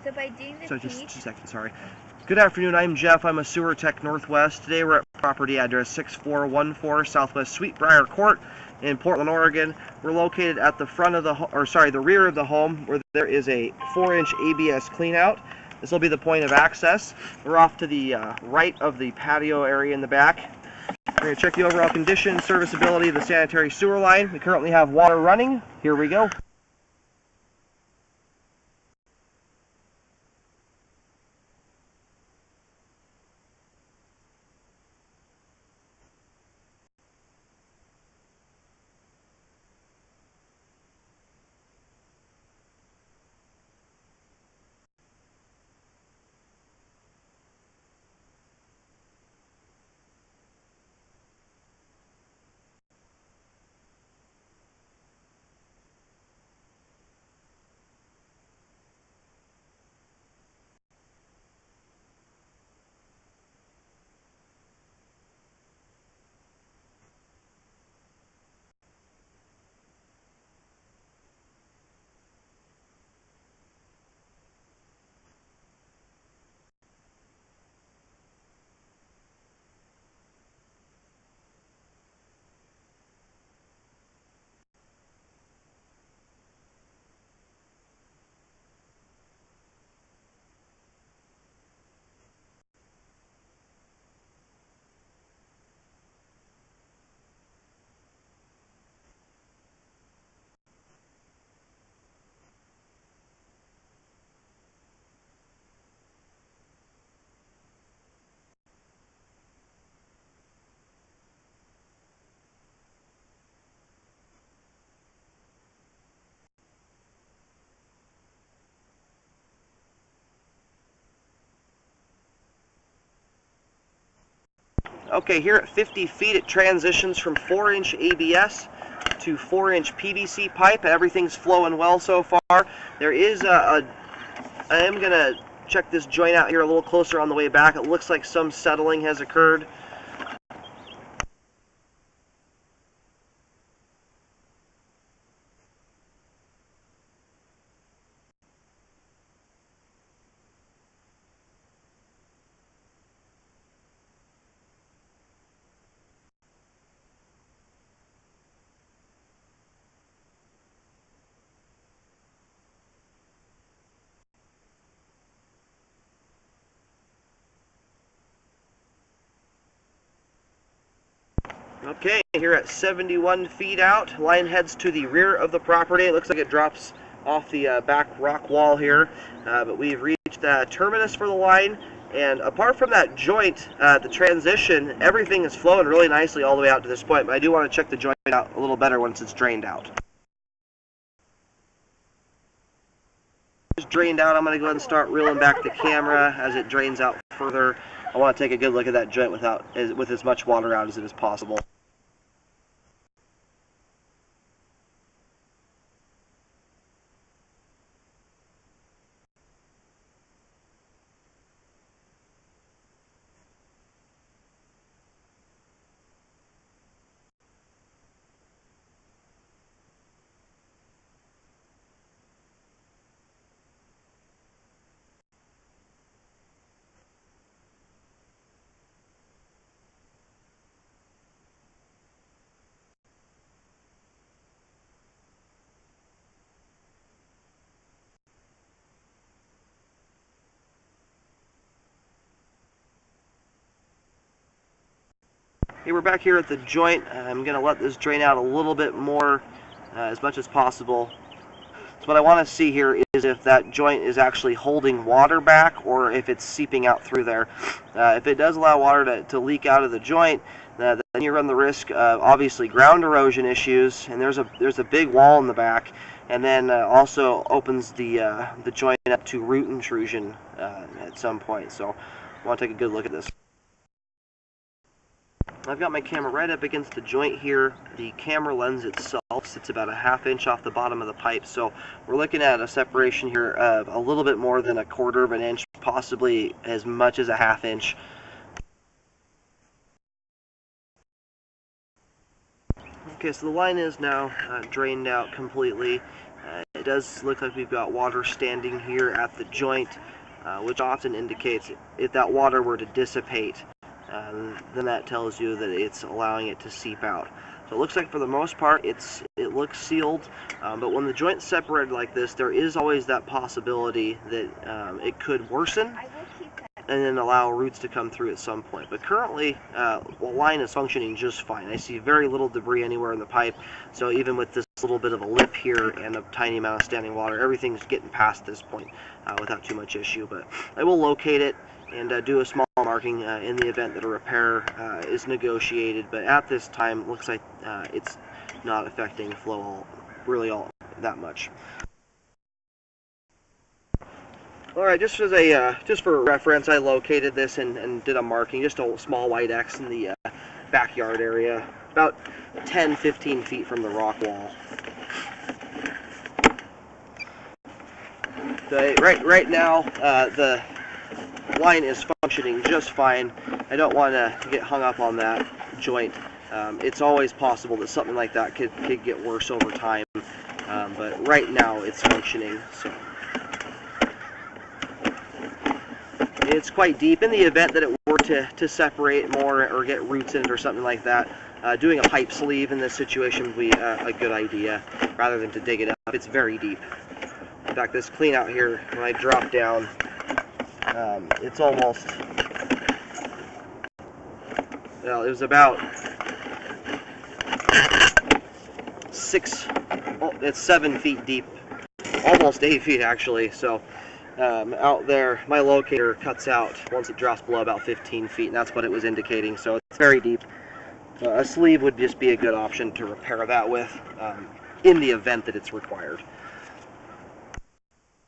So by doing this, so just 2 seconds, sorry. Good afternoon, I'm Jeff. I'm a sewer tech Northwest. Today we're at property address 6414 Southwest Sweetbriar Court in Portland, Oregon. We're located at the front of the rear of the home, where there is a 4-inch ABS cleanout. This will be the point of access. We're off to the right of the patio area in the back. We're going to check the overall condition, serviceability of the sanitary sewer line. We currently have water running. Here we go. Okay, here at 50 feet it transitions from 4-inch ABS to 4-inch PVC pipe. Everything's flowing well so far. There is I am going to check this joint out here a little closer on the way back. It looks like some settling has occurred. Okay, here at 71 feet out, line heads to the rear of the property. It looks like it drops off the back rock wall here, but we've reached the terminus for the line. And apart from that joint, the transition, everything is flowing really nicely all the way out to this point. But I do want to check the joint out a little better once it's drained out. It's drained out. I'm going to go ahead and start reeling back the camera as it drains out further. I want to take a good look at that joint with as much water out as it is possible. Okay, we're back here at the joint. I'm going to let this drain out a little bit more, as much as possible. So what I want to see here is if that joint is actually holding water back or if it's seeping out through there. If it does allow water to leak out of the joint, then you run the risk of obviously ground erosion issues, and there's a big wall in the back, and then also opens the joint up to root intrusion at some point. So I want to take a good look at this. I've got my camera right up against the joint here. The camera lens itself sits about a ½ inch off the bottom of the pipe, so we're looking at a separation here of a little bit more than 1/4 of an inch, possibly as much as a ½ inch. Okay, so the line is now drained out completely. It does look like we've got water standing here at the joint, which often indicates if that water were to dissipate, then that tells you that it's allowing it to seep out. So it looks like for the most part it looks sealed, but when the joint's separated like this, there is always that possibility that it could worsen and then allow roots to come through at some point. But currently, the line is functioning just fine. I see very little debris anywhere in the pipe, so even with this little bit of a lip here and a tiny amount of standing water, everything's getting past this point without too much issue. But I will locate it and do a small marking in the event that a repair is negotiated. But at this time, it looks like it's not affecting flow really all that much. All right, just for reference, I located this and did a marking, just a small white X in the backyard area, about 10-15 feet from the rock wall. So right now, the line is functioning just fine. I don't want to get hung up on that joint. It's always possible that something like that could get worse over time, but right now it's functioning. So it's quite deep. In the event that it were to separate more or get roots in it or something like that, doing a pipe sleeve in this situation would be a good idea rather than to dig it up. It's very deep. In fact, this clean out here, when I drop down, it's almost, well, it was about it's 7 feet deep, almost 8 feet actually. So out there, my locator cuts out once it drops below about 15 feet, and that's what it was indicating. So it's very deep. A sleeve would just be a good option to repair that with in the event that it's required.